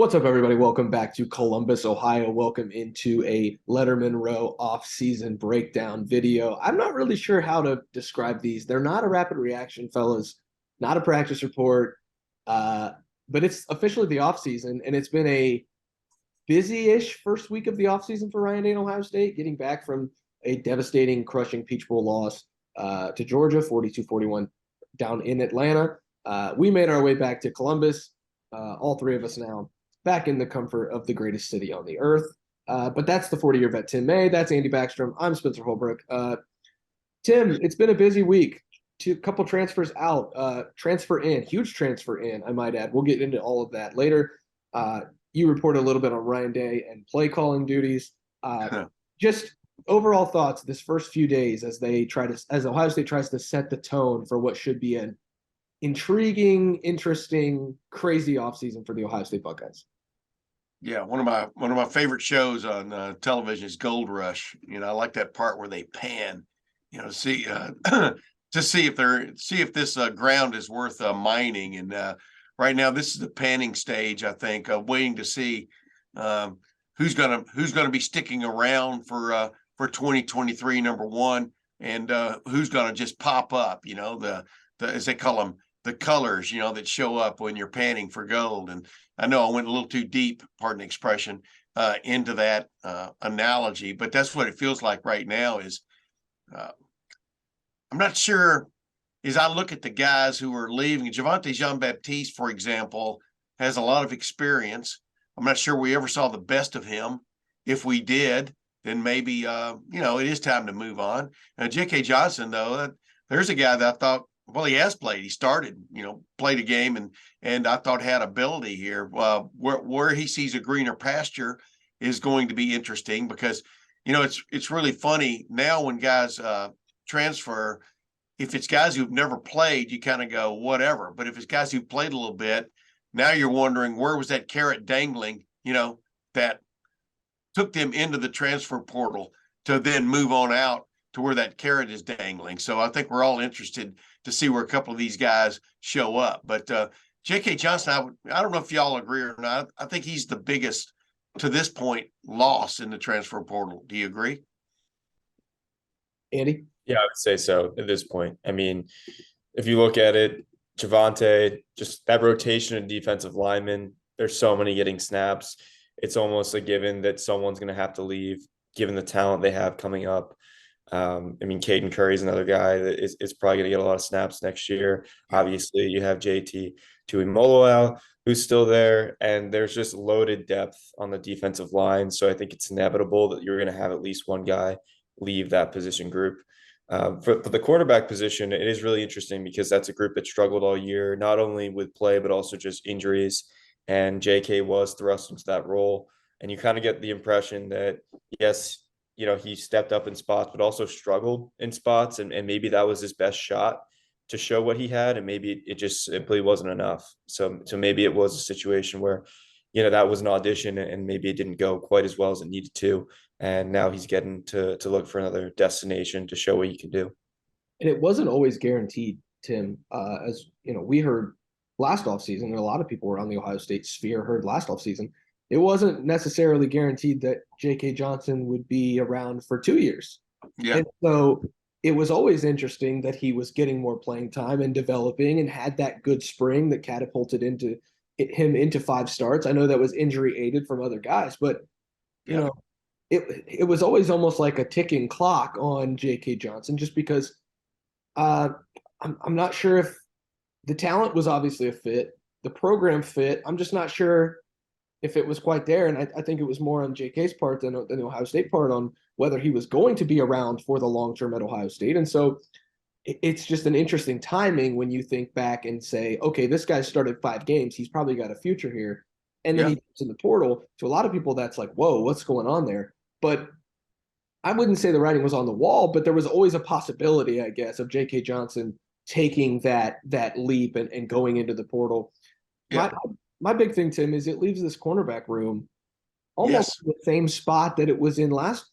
What's up, everybody? Welcome back to Columbus, Ohio. Welcome into a Lettermen Row off-season breakdown video. I'm not really sure how to describe these. They're not a rapid reaction, fellas, not a practice report, uh, but it's officially the off-season, and it's been a busy-ish first week of the off-season for Ryan Day and Ohio State, getting back from a devastating, crushing Peach Bowl loss to Georgia, 42-41 down in Atlanta. We made our way back to Columbus, all three of us now back in the comfort of the greatest city on the earth. But that's the 40-year vet, Tim May. That's Andy Backstrom. I'm Spencer Holbrook. Tim, it's been a busy week. A couple transfers out, transfer in, huge transfer in, I might add. We'll get into all of that later. You reported a little bit on Ryan Day and play calling duties. Just overall thoughts this first few days as Ohio State tries to set the tone for what should be an intriguing, interesting, crazy offseason for the Ohio State Buckeyes. Yeah, one of my favorite shows on television is Gold Rush. I like that part where they pan, to see to see if this ground is worth mining. And right now, this is the panning stage. I think waiting to see who's gonna be sticking around for 2023, number one, and who's gonna just pop up. The as they call them, the colors, that show up when you're panning for gold. And I know I went a little too deep, pardon the expression, into that analogy, but that's what it feels like right now is I'm not sure as I look at the guys who are leaving. Javontae Jean-Baptiste, for example, has a lot of experience. I'm not sure we ever saw the best of him. If we did, then maybe, it is time to move on. Jakailin Johnson, though, there's a guy that I thought, well, he has played. He started, played a game, and I thought had ability here. Where he sees a greener pasture is going to be interesting because, it's really funny now when guys transfer. If it's guys who've never played, you kind of go whatever. But if it's guys who've played a little bit, now you're wondering where was that carrot dangling, that took them into the transfer portal to then move on out to where that carrot is dangling. So I think we're all interested to see where a couple of these guys show up. But J.K. Johnson, I don't know if y'all agree or not. I think he's the biggest, to this point, loss in the transfer portal. Do you agree? Andy? Yeah, I would say so at this point. I mean, if you look at it, Javontae, just that rotation of defensive linemen, there's so many getting snaps. It's almost a given that someone's going to have to leave, given the talent they have coming up. Caden Curry's another guy that is probably going to get a lot of snaps next year. Obviously, you have JT Tuimoloau, who's still there, and there's just loaded depth on the defensive line. So I think it's inevitable that you're going to have at least one guy leave that position group. For the quarterback position, it is really interesting because that's a group that struggled all year, not only with play, but also just injuries. And JK was thrust into that role. And you kind of get the impression that, yes, he stepped up in spots, but also struggled in spots. And maybe that was his best shot to show what he had. And maybe it just simply wasn't enough. So maybe it was a situation where, that was an audition and maybe it didn't go quite as well as it needed to. And now he's getting to look for another destination to show what he can do. And it wasn't always guaranteed, Tim. As we heard last offseason, and a lot of people around the Ohio State sphere heard last offseason, it wasn't necessarily guaranteed that J.K. Johnson would be around for 2 years. Yeah. And so it was always interesting that he was getting more playing time and developing and had that good spring that catapulted him into 5 starts. I know that was injury aided from other guys, but it was always almost like a ticking clock on J.K. Johnson, just because I'm not sure if the talent was obviously a fit, the program fit. I'm just not sure if it was quite there. And I think it was more on JK's part than the Ohio State part on whether he was going to be around for the long term at Ohio State. And so it's just an interesting timing when you think back and say, okay, this guy started 5 games. He's probably got a future here. And then he gets in the portal. To a lot of people, that's like, whoa, what's going on there? But I wouldn't say the writing was on the wall, but there was always a possibility, I guess, of J.K. Johnson taking that leap and going into the portal. Yeah. My big thing, Tim, is it leaves this cornerback room almost the same spot that it was in last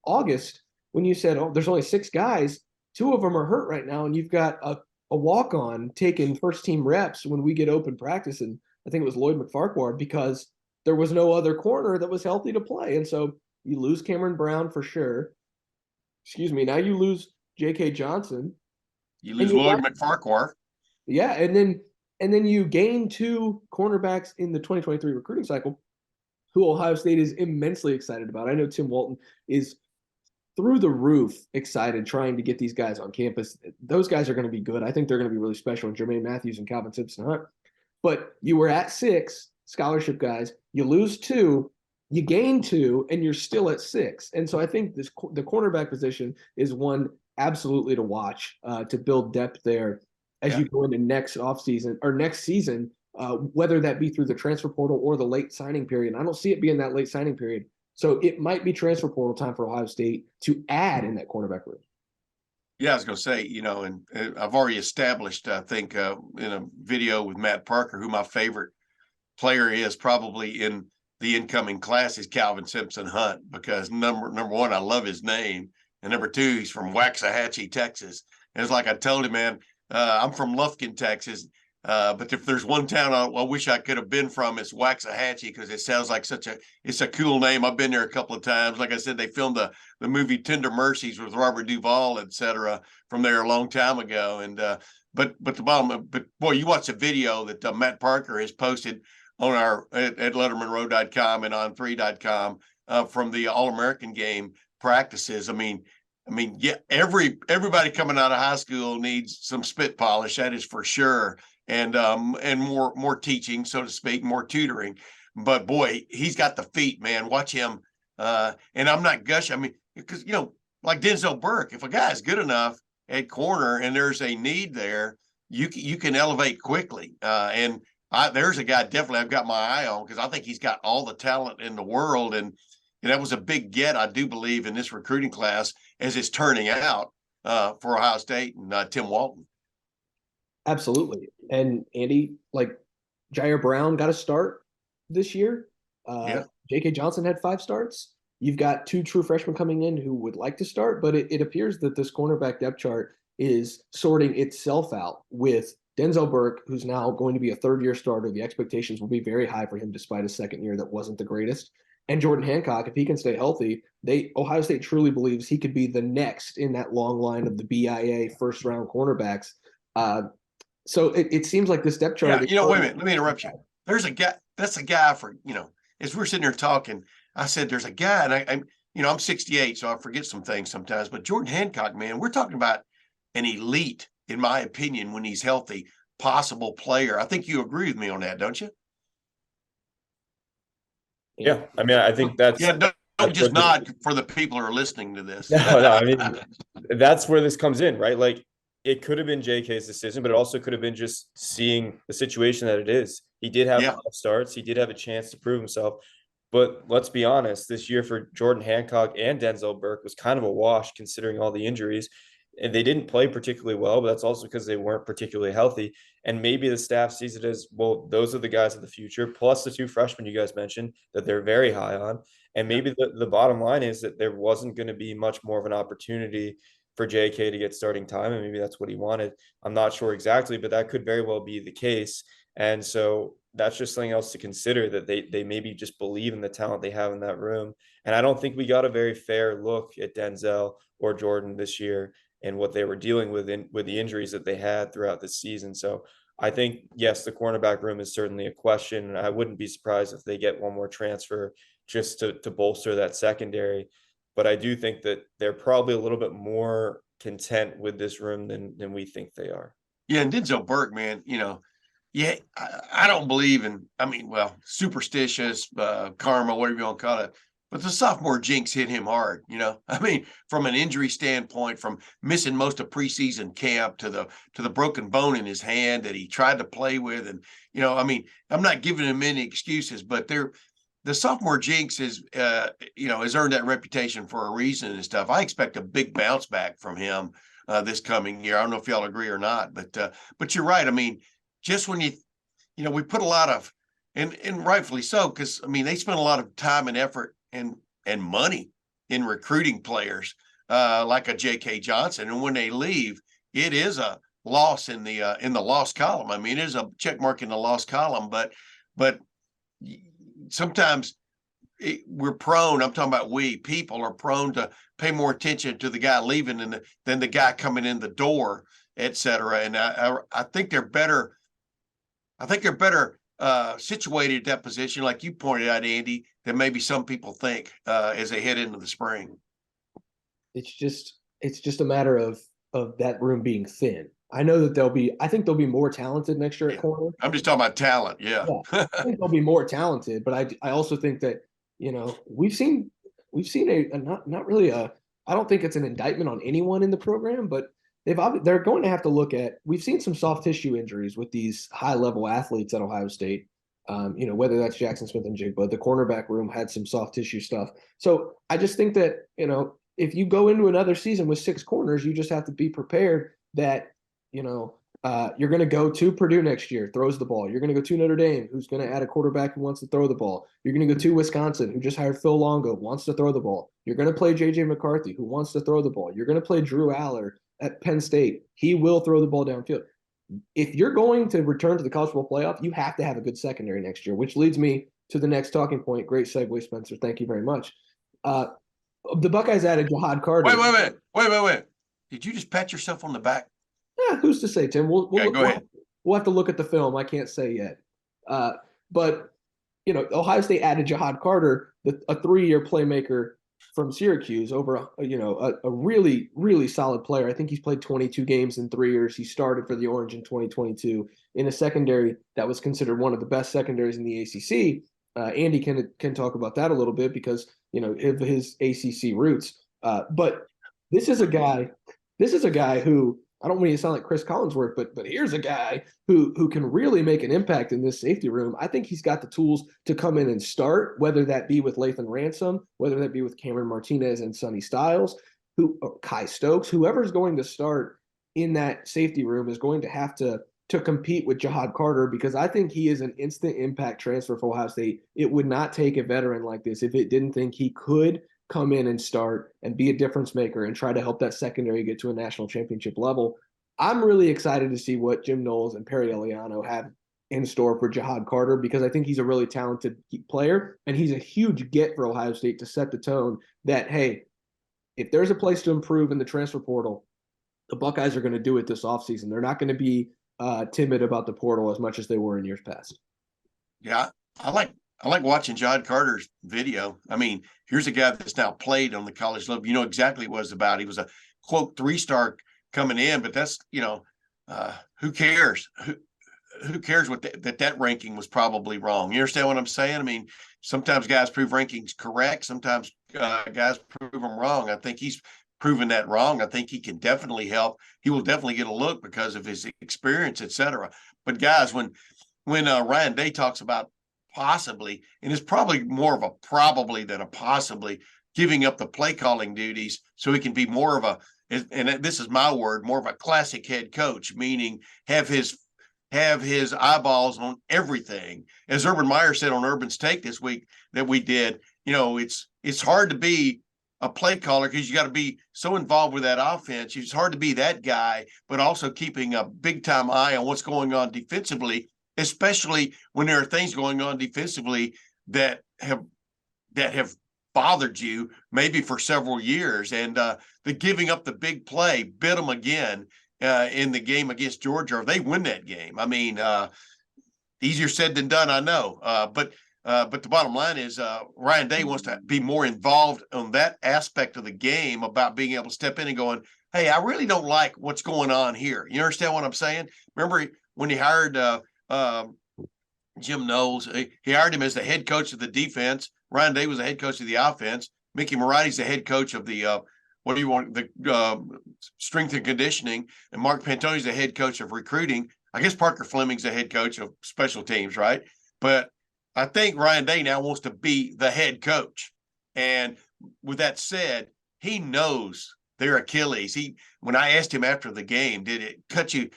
August when you said, oh, there's only 6 guys. 2 of them are hurt right now, and you've got a walk-on taking first-team reps when we get open practice, and I think it was Lloyd McFarquhar, because there was no other corner that was healthy to play. And so you lose Cameron Brown for sure. Excuse me. Now you lose J.K. Johnson. You lose William McFarquhar. Yeah, and then you gain 2 cornerbacks in the 2023 recruiting cycle, who Ohio State is immensely excited about. I know Tim Walton is through the roof excited trying to get these guys on campus. Those guys are going to be good. I think they're going to be really special, and Jermaine Matthews and Calvin Simpson Hunt. But you were at 6 scholarship guys. You lose 2, you gain 2, and you're still at 6. And so I think the cornerback position is one absolutely to watch to build depth there as you go into next offseason or next season, whether that be through the transfer portal or the late signing period. And I don't see it being that late signing period. So it might be transfer portal time for Ohio State to add in that cornerback room. Yeah, I was going to say, and I've already established, I think, in a video with Matt Parker, who my favorite player is probably in the incoming class is Calvin Simpson Hunt, because number one, I love his name. And number 2, he's from Waxahachie, Texas. And it's like I told him, man, I'm from Lufkin, Texas. But if there's one town I wish I could have been from, it's Waxahachie, because it sounds like it's a cool name. I've been there a couple of times. Like I said, they filmed the movie Tender Mercies with Robert Duvall, et cetera, from there a long time ago. And but boy, you watch the video that Matt Parker has posted on at LettermenRow.com and on3.com from the All-American game practices. I mean, yeah, everybody coming out of high school needs some spit polish. That is for sure. And more teaching, so to speak, more tutoring. But boy, he's got the feet, man. Watch him. And I'm not gushing. I mean, because, like Denzel Burke, if a guy is good enough at corner and there's a need there, you can elevate quickly. And there's a guy definitely I've got my eye on, because I think he's got all the talent in the world. And that was a big get, I do believe, in this recruiting class, as it's turning out for Ohio State and Tim Walton. Absolutely. And Andy, like Jair Brown got a start this year. J.K. Johnson had 5 starts. You've got 2 true freshmen coming in who would like to start, but it appears that this cornerback depth chart is sorting itself out with Denzel Burke, who's now going to be a 3rd-year starter. The expectations will be very high for him despite a second year that wasn't the greatest. And Jordan Hancock, if he can stay healthy, Ohio State truly believes he could be the next in that long line of the BIA first-round cornerbacks. So it seems like this depth chart. Yeah, wait a minute. Let me interrupt you. There's a guy. That's a guy for, as we're sitting here talking, I said there's a guy, and I'm 68, so I forget some things sometimes. But Jordan Hancock, man, we're talking about an elite, in my opinion, when he's healthy, possible player. I think you agree with me on that, don't you? Yeah, I mean, I think that's Don't just nod for the people who are listening to this. No, I mean, that's where this comes in, right? Like, it could have been JK's decision, but it also could have been just seeing the situation that it is. He did have 5 starts. He did have a chance to prove himself. But let's be honest, this year for Jordan Hancock and Denzel Burke was kind of a wash considering all the injuries. And they didn't play particularly well, but that's also because they weren't particularly healthy. And maybe the staff sees it as, well, those are the guys of the future, plus the 2 freshmen you guys mentioned that they're very high on. And maybe the bottom line is that there wasn't going to be much more of an opportunity for JK to get starting time, and maybe that's what he wanted. I'm not sure exactly, but that could very well be the case. And so that's just something else to consider, that they maybe just believe in the talent they have in that room. And I don't think we got a very fair look at Denzel or Jordan this year and what they were dealing with with the injuries that they had throughout the season. So I think, yes, the cornerback room is certainly a question. And I wouldn't be surprised if they get one more transfer just to bolster that secondary. But I do think that they're probably a little bit more content with this room than we think they are. Yeah, and Denzel Burke, man, I don't believe in, superstitious, karma, whatever you want to call it. But the sophomore jinx hit him hard, from an injury standpoint, from missing most of preseason camp to the broken bone in his hand that he tried to play with. And, I'm not giving him any excuses, but the sophomore jinx has earned that reputation for a reason and stuff. I expect a big bounce back from him this coming year. I don't know if y'all agree or not, but you're right. I mean, just when we put a lot of, and rightfully so, because they spend a lot of time and effort and money in recruiting players like a J.K. Johnson, and when they leave, it is a loss in the loss column. It is a check mark in the loss column, but sometimes we're prone, I'm talking about people are prone to pay more attention to the guy leaving than the guy coming in the door, et cetera. And I think they're better. I think they're better situated at that position, like you pointed out, Andy, than maybe some people think as they head into the spring. It's just a matter of that room being thin. I know that I think they'll be more talented next year at corner. I'm just talking about talent. Yeah. I think they'll be more talented, but I also think that, we've seen a not really I don't think it's an indictment on anyone in the program, but they're going to have to look at, we've seen some soft tissue injuries with these high level athletes at Ohio State. Whether that's Jackson Smith and Jigba, the cornerback room had some soft tissue stuff. So I just think that, if you go into another season with 6 corners, you just have to be prepared that, you're going to go to Purdue next year, throws the ball. You're going to go to Notre Dame, who's going to add a quarterback who wants to throw the ball. You're going to go to Wisconsin, who just hired Phil Longo, wants to throw the ball. You're going to play J.J. McCarthy, who wants to throw the ball. You're going to play Drew Aller at Penn State. He will throw the ball downfield. If you're going to return to the college football playoff, you have to have a good secondary next year, which leads me to the next talking point. Great segue, Spencer. Thank you very much. The Buckeyes added Jihad Carter. Wait. Did you just pat yourself on the back? Yeah, who's to say, Tim? Go ahead. We'll have to look at the film. I can't say yet. But Ohio State added Jihad Carter, a 3-year playmaker from Syracuse, over a really, really solid player. I think he's played 22 games in 3 years. He started for the Orange in 2022 in a secondary that was considered one of the best secondaries in the ACC. Andy can talk about that a little bit because of his ACC roots. But this is a guy who, I don't want you to sound like Chris Collinsworth, but here's a guy who can really make an impact in this safety room. I think he's got the tools to come in and start, whether that be with Lathan Ransom, whether that be with Cameron Martinez and Sonny Styles, or Kai Stokes, whoever's going to start in that safety room is going to have to compete with Jihad Carter, because I think he is an instant impact transfer for Ohio State. It would not take a veteran like this if it didn't think he could come in and start and be a difference maker and try to help that secondary get to a national championship level. I'm really excited to see what Jim Knowles and Perry Eliano have in store for Jihad Carter, because I think he's a really talented player, and he's a huge get for Ohio State to set the tone that, hey, if there's a place to improve in the transfer portal, the Buckeyes are going to do it this offseason. They're not going to be timid about the portal as much as they were in years past. Yeah, I like watching Jihad Carter's video. I mean, here's a guy that's now played on the college level. You know exactly what it's about. He was a, quote, 3-star coming in, but that's, who cares? Who cares what that ranking was probably wrong? You understand what I'm saying? I mean, sometimes guys prove rankings correct. Sometimes guys prove them wrong. I think he's proven that wrong. I think he can definitely help. He will definitely get a look because of his experience, et cetera. But guys, when Ryan Day talks about possibly, and it's probably more of a probably than a possibly, giving up the play calling duties so he can be more of a, and this is my word, more of a classic head coach, meaning have his eyeballs on everything. As Urban Meyer said on Urban's Take this week that we did, it's hard to be a play caller because you got to be so involved with that offense. It's hard to be that guy, but also keeping a big time eye on what's going on defensively, especially when there are things going on defensively that have bothered you maybe for several years. And the giving up the big play bit them again in the game against Georgia, or they win that game. I mean, easier said than done, I know. But the bottom line is Ryan Day wants to be more involved on that aspect of the game, about being able to step in and going, hey, I really don't like what's going on here. You understand what I'm saying? Remember when he hired Jim Knowles, he hired him as the head coach of the defense. Ryan Day was the head coach of the offense. Mickey Morati's the head coach of the strength and conditioning, and Mark Pantoni's the head coach of recruiting. I guess Parker Fleming's the head coach of special teams, right? But I think Ryan Day now wants to be the head coach. And with that said, he knows their Achilles. When I asked him after the game, did it cut you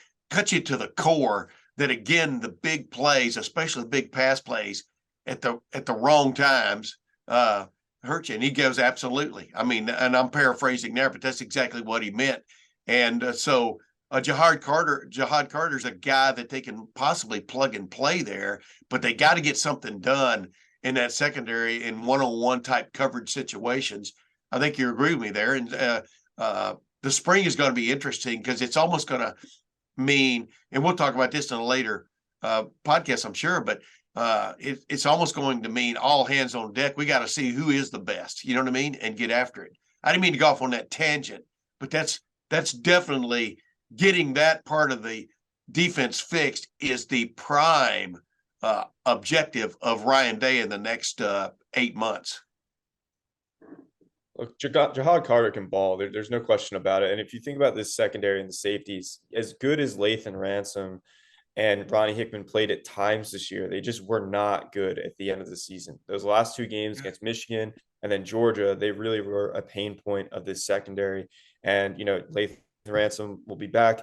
to the core that, again, the big plays, especially the big pass plays at the wrong times, hurt you? And he goes, absolutely. I mean, and I'm paraphrasing there, but that's exactly what he meant. And so Jihad Carter's a guy that they can possibly plug and play there, but they got to get something done in that secondary in one-on-one type coverage situations. I think you agree with me there. And the spring is going to be interesting because it's almost going to mean, and we'll talk about this in a later podcast, I'm sure, but it's almost going to mean all hands on deck. We got to see who is the best, you know what I mean, and get after it. I didn't mean to go off on that tangent, but that's definitely getting that part of the defense fixed is the prime objective of Ryan Day in the next 8 months. Look, Jihad Carter can ball. There's no question about it. And if you think about this secondary and the safeties, as good as Lathan Ransom and Ronnie Hickman played at times this year, they just were not good at the end of the season. Those last two games against Michigan and then Georgia, they really were a pain point of this secondary. And, Lathan Ransom will be back.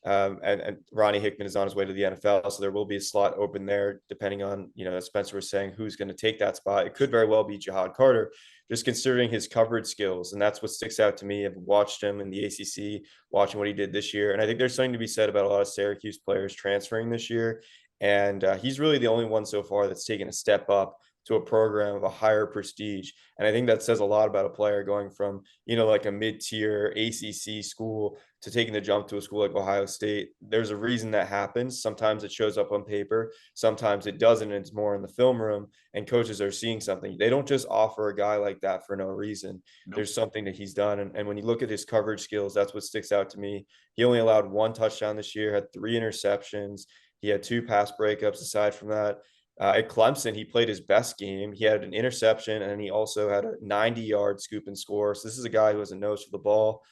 And Ronnie Hickman is on his way to the NFL, so there will be a slot open there, depending on, as Spencer was saying, who's going to take that spot. It could very well be Jihad Carter, just considering his coverage skills. And that's what sticks out to me. I've watched him in the ACC, watching what he did this year. And I think there's something to be said about a lot of Syracuse players transferring this year. And he's really the only one so far that's taken a step up to a program of a higher prestige. And I think that says a lot about a player going from, like a mid-tier ACC school to taking the jump to a school like Ohio State. There's a reason that happens. Sometimes it shows up on paper. Sometimes it doesn't. And it's more in the film room and coaches are seeing something. They don't just offer a guy like that for no reason. Nope. There's something that he's done. And when you look at his coverage skills, that's what sticks out to me. He only allowed 1 touchdown this year, had 3 interceptions. He had 2 pass breakups aside from that. At Clemson, he played his best game. He had an interception, and he also had a 90-yard scoop and score. So this is a guy who has a nose for the ball.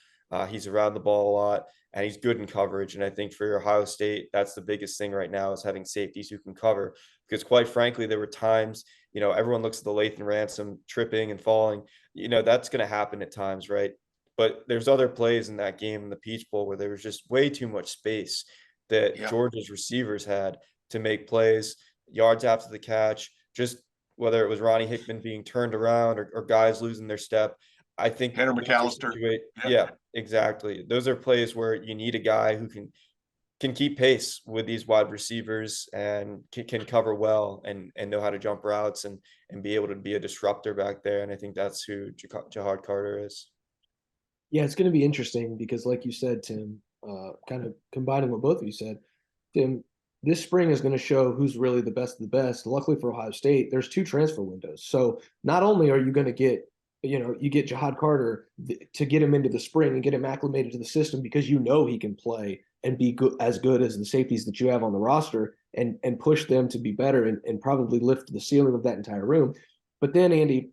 He's around the ball a lot, and he's good in coverage. And I think for Ohio State, that's the biggest thing right now is having safeties who can cover. Because quite frankly, there were times, everyone looks at the Lathan Ransom tripping and falling. That's going to happen at times, right? But there's other plays in that game in the Peach Bowl where there was just way too much space that Georgia's receivers had to make plays. Yards after the catch, just whether it was Ronnie Hickman being turned around or guys losing their step. I think Tanner McAllister. Yeah, exactly. Those are plays where you need a guy who can keep pace with these wide receivers and can cover well and know how to jump routes and be able to be a disruptor back there. And I think that's who Jihad Carter is. Yeah, it's going to be interesting because, like you said, Tim, kind of combining what both of you said, Tim, this spring is going to show who's really the best of the best. Luckily for Ohio State, there's 2 transfer windows. So not only are you going to get, you get Jihad Carter to get him into the spring and get him acclimated to the system because he can play and be as good as the safeties that you have on the roster and push them to be better and probably lift the ceiling of that entire room. But then, Andy,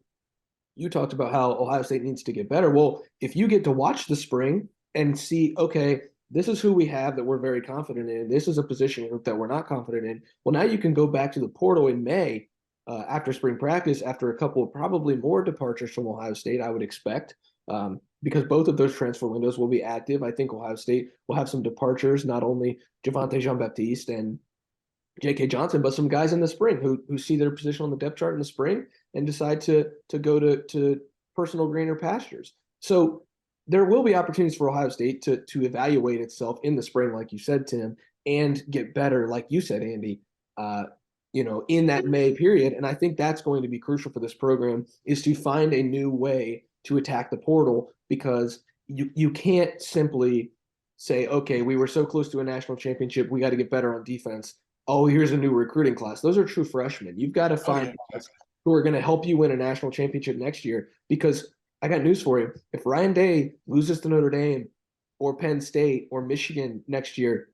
you talked about how Ohio State needs to get better. Well, if you get to watch the spring and see, okay, this is who we have that we're very confident in. This is a position group that we're not confident in. Well, now you can go back to the portal in May after spring practice, after a couple of probably more departures from Ohio State, I would expect, because both of those transfer windows will be active. I think Ohio State will have some departures, not only Javontae Jean-Baptiste and J.K. Johnson, but some guys in the spring who see their position on the depth chart in the spring and decide to go to personal greener pastures. So there will be opportunities for Ohio State to evaluate itself in the spring, like you said, Tim, and get better, like you said, Andy, in that May period. And I think that's going to be crucial for this program is to find a new way to attack the portal because you can't simply say, okay, we were so close to a national championship, we got to get better on defense. Oh, here's a new recruiting class. Those are true freshmen. You've got to find guys who are going to help you win a national championship next year because I got news for you. If Ryan Day loses to Notre Dame or Penn State or Michigan next year,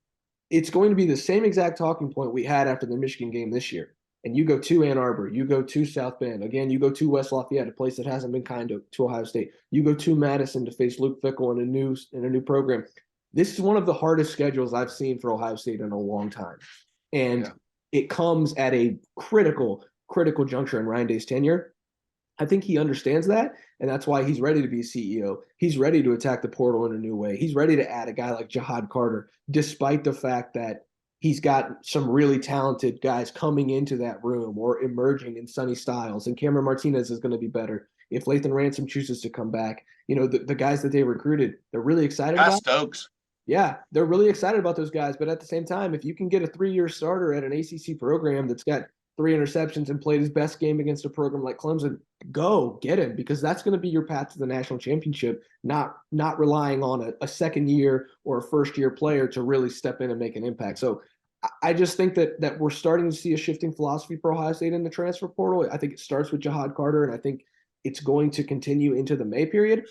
it's going to be the same exact talking point we had after the Michigan game this year. And you go to Ann Arbor, you go to South Bend. Again, you go to West Lafayette, a place that hasn't been kind to Ohio State. You go to Madison to face Luke Fickell in a new program. This is one of the hardest schedules I've seen for Ohio State in a long time. And it comes at a critical juncture in Ryan Day's tenure. I think he understands that, and that's why he's ready to be CEO. He's ready to attack the portal in a new way. He's ready to add a guy like Jihad Carter, despite the fact that he's got some really talented guys coming into that room or emerging in Sonny Styles, and Cameron Martinez is going to be better. If Lathan Ransom chooses to come back, the guys that they recruited, they're really excited about. Stokes. Yeah, they're really excited about those guys. But at the same time, if you can get a 3-year starter at an ACC program that's got 3 interceptions and played his best game against a program like Clemson, go get him, because that's going to be your path to the national championship, not relying on a second year or a first year player to really step in and make an impact. So I just think that we're starting to see a shifting philosophy for Ohio State in the transfer portal. I think it starts with Jihad Carter, and I think it's going to continue into the May period.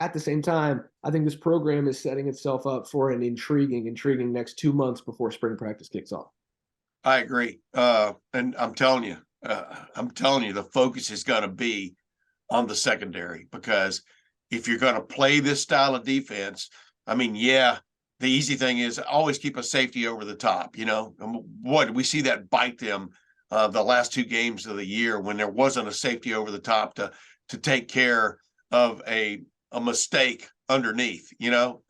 At the same time, I think this program is setting itself up for an intriguing next 2 months before spring practice kicks off. I agree. And I'm telling you, the focus is going to be on the secondary, because if you're going to play this style of defense, I mean, yeah, the easy thing is always keep a safety over the top, you know. And what we see that bite them the last 2 games of the year when there wasn't a safety over the top to take care of a mistake underneath, you know.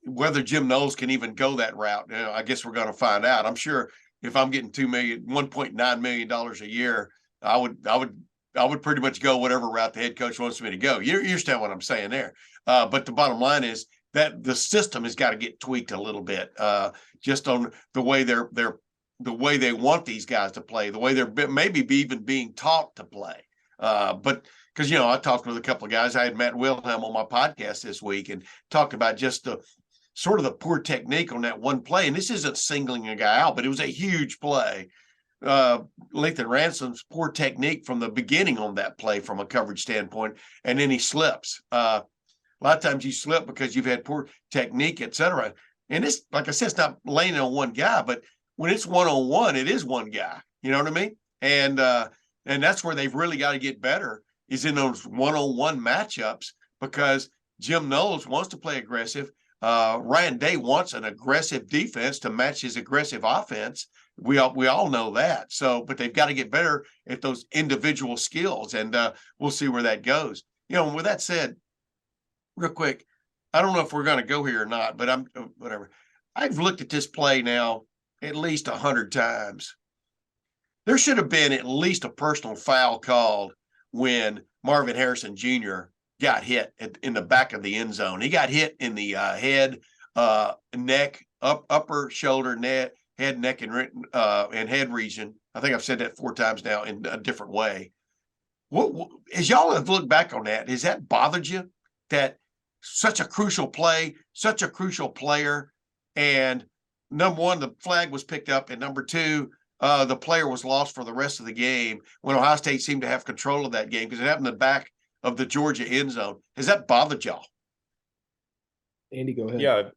Whether Jim Knowles can even go that route, you know, I guess we're going to find out. I'm sure if I'm getting $1.9 million a year, I would pretty much go whatever route the head coach wants me to go. You understand what I'm saying there? But the bottom line is that the system has got to get tweaked a little bit, just on the way the way they want these guys to play, the way they're maybe even being taught to play. But because, you know, I talked with a couple of guys. I had Matt Wilhelm on my podcast this week and talked about just the sort of the poor technique on that one play. And this isn't singling a guy out, but it was a huge play. Lathan Ransom's poor technique from the beginning on that play from a coverage standpoint, and then he slips. A lot of times you slip because you've had poor technique, et cetera. And this, like I said, it's not laying on one guy, but when it's one-on-one, it is one guy. You know what I mean? And that's where they've really got to get better, is in those one-on-one matchups, because Jim Knowles wants to play aggressive. Ryan Day wants an aggressive defense to match his aggressive offense. We all know that. So, but they've got to get better at those individual skills, and we'll see where that goes. You know, with that said, real quick, I don't know if we're going to go here or not, but whatever. I've looked at this play now at least 100 times. There should have been at least a personal foul called when Marvin Harrison Jr. got hit in the back of the end zone. He got hit in the head, neck, upper shoulder, head, neck, and head region. I think I've said that 4 times now in a different way. What as y'all have looked back on that, has that bothered you, that such a crucial play, such a crucial player, and number one, the flag was picked up, and number two, the player was lost for the rest of the game when Ohio State seemed to have control of that game because it happened in the back of the Georgia end zone? Has that bothered y'all? Andy, go ahead. Yeah,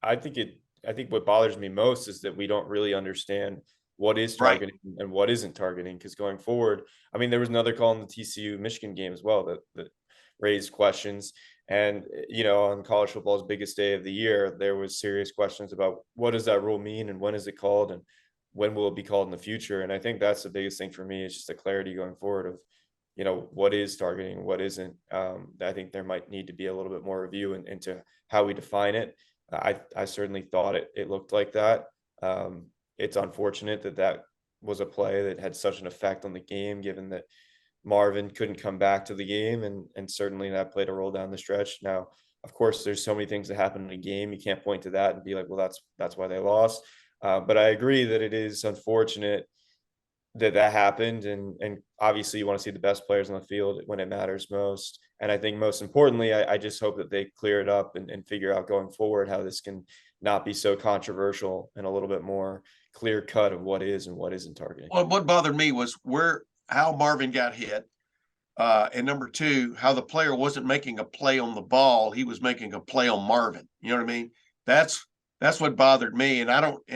I think what bothers me most is that we don't really understand what is targeting and what isn't targeting. Because going forward, I mean, there was another call in the TCU Michigan game as well that raised questions. And, you know, on college football's biggest day of the year, there was serious questions about what does that rule mean and when is it called and when will it be called in the future. And I think that's the biggest thing for me, is just the clarity going forward of, you know, what is targeting, what isn't. I think there might need to be a little bit more review into how we define it. I certainly thought it looked like that. It's unfortunate that was a play that had such an effect on the game, given that Marvin couldn't come back to the game, and certainly that played a role down the stretch. Now, of course, there's so many things that happen in a game. You can't point to that and be like, well, that's why they lost. But I agree that it is unfortunate that happened. And obviously you want to see the best players on the field when it matters most. And I think most importantly, I just hope that they clear it up and figure out going forward how this can not be so controversial and a little bit more clear cut of what is and what isn't targeting. Well, what bothered me was how Marvin got hit. And number two, how the player wasn't making a play on the ball. He was making a play on Marvin. You know what I mean? That's what bothered me. And I don't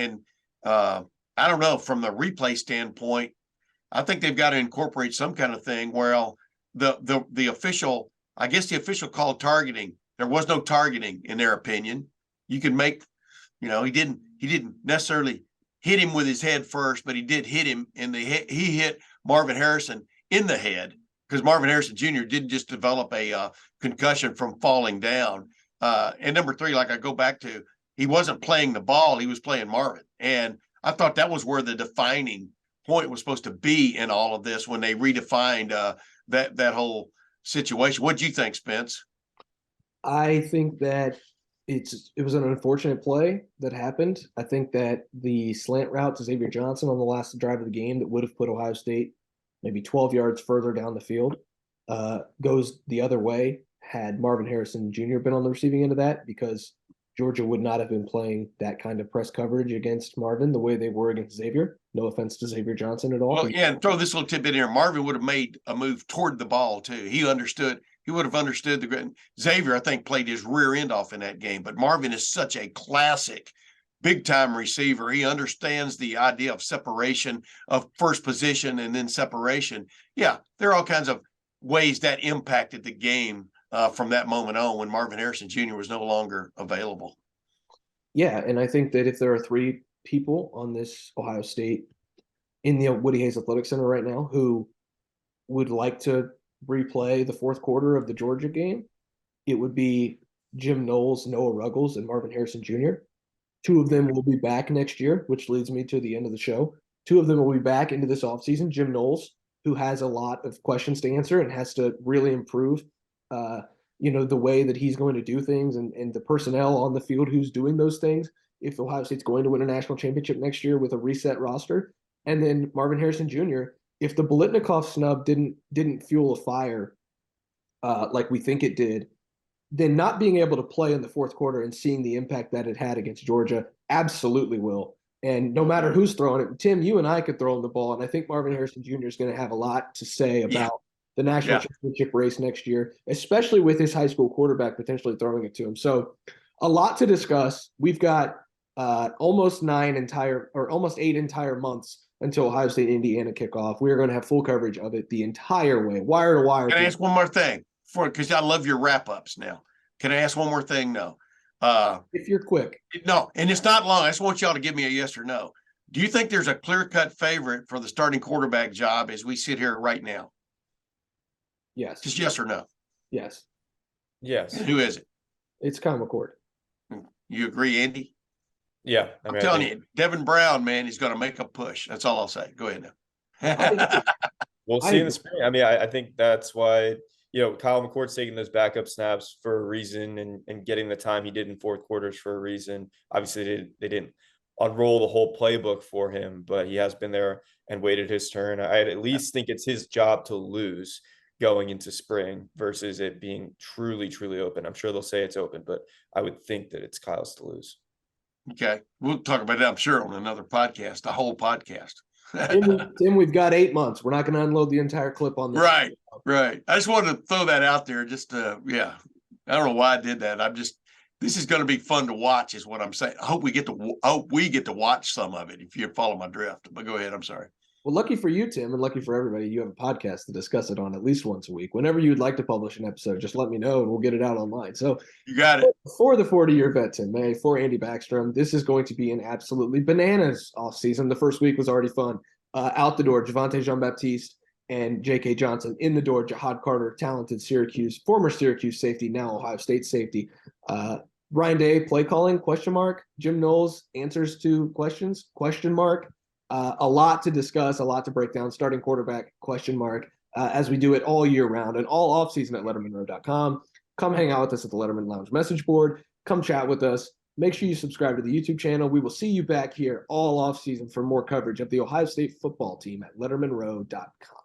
know, from the replay standpoint, I think they've got to incorporate some kind of thing where the official, I guess the official called targeting. There was no targeting in their opinion. You can make, you know, he didn't necessarily hit him with his head first, but he did hit him in the head. He hit Marvin Harrison in the head because Marvin Harrison Jr. didn't just develop a concussion from falling down. And number three, like I go back to, he wasn't playing the ball, he was playing Marvin. And I thought that was where the defining point was supposed to be in all of this when they redefined that whole situation. What do you think, Spence? I think that it was an unfortunate play that happened. I think that the slant route to Xavier Johnson on the last drive of the game that would have put Ohio State maybe 12 yards further down the field goes the other way had Marvin Harrison Jr. been on the receiving end of that, because Georgia would not have been playing that kind of press coverage against Marvin the way they were against Xavier. No offense to Xavier Johnson at all. Well, yeah, and throw this little tidbit in here. Marvin would have made a move toward the ball too. He would have understood the Xavier, I think, played his rear end off in that game. But Marvin is such a classic, big time receiver. He understands the idea of separation, of first position and then separation. Yeah, there are all kinds of ways that impacted the game from that moment on when Marvin Harrison Jr. was no longer available. Yeah, and I think that if there are three people on this Ohio State in the Woody Hayes Athletic Center right now who would like to replay the fourth quarter of the Georgia game, it would be Jim Knowles, Noah Ruggles, and Marvin Harrison Jr. Two of them will be back next year, which leads me to the end of the show. Two of them will be back into this offseason. Jim Knowles, who has a lot of questions to answer and has to really improve the way that he's going to do things and the personnel on the field who's doing those things if Ohio State's going to win a national championship next year with a reset roster. And then Marvin Harrison Jr., if the Bolitnikov snub didn't fuel a fire like we think it did, then not being able to play in the fourth quarter and seeing the impact that it had against Georgia absolutely will. And no matter who's throwing it, Tim, you and I could throw him the ball, and I think Marvin Harrison Jr. is going to have a lot to say about the national championship race next year, especially with his high school quarterback potentially throwing it to him. So a lot to discuss. We've got almost 8 entire months until Ohio State Indiana kickoff. We are going to have full coverage of it the entire way, wire to wire. Can I ask one more thing? Because I love your wrap-ups now. Can I ask one more thing? No. If you're quick. No, and it's not long. I just want y'all to give me a yes or no. Do you think there's a clear-cut favorite for the starting quarterback job as we sit here right now? Yes. Just yes or no? Yes. Yes. And who is it? It's Kyle McCord. You agree, Andy? Yeah. I'm telling you, Devin Brown, man, he's going to make a push. That's all I'll say. Go ahead now. We'll see in the spring. I mean, I think that's why, Kyle McCord's taking those backup snaps for a reason and getting the time he did in fourth quarters for a reason. Obviously, they didn't unroll the whole playbook for him, but he has been there and waited his turn. I at least think it's his job to lose going into spring versus it being truly, truly open. I'm sure they'll say it's open, but I would think that it's Kyle's to lose. Okay. We'll talk about that, I'm sure, on another podcast, the whole podcast. Tim, we've got 8 months. We're not going to unload the entire clip on this. Right. I just wanted to throw that out there. Just, I don't know why I did that. This is going to be fun to watch is what I'm saying. I hope we get to watch some of it if you follow my drift. But go ahead. I'm sorry. Well, lucky for you, Tim, and lucky for everybody, you have a podcast to discuss it on at least once a week. Whenever you'd like to publish an episode, just let me know and we'll get it out online. So you got it. For the 40-year vet, Tim May, for Andy Backstrom, this is going to be an absolutely bananas offseason. The first week was already fun. Out the door, Javontae Jean-Baptiste and J.K. Johnson. In the door, Jihad Carter, talented former Syracuse safety, now Ohio State safety. Ryan Day, play calling, ? Jim Knowles, answers to questions, ? A lot to discuss, a lot to break down. Starting quarterback, ? As we do it all year round and all offseason at lettermenrow.com. Come hang out with us at the Letterman Lounge message board. Come chat with us. Make sure you subscribe to the YouTube channel. We will see you back here all offseason for more coverage of the Ohio State football team at lettermenrow.com.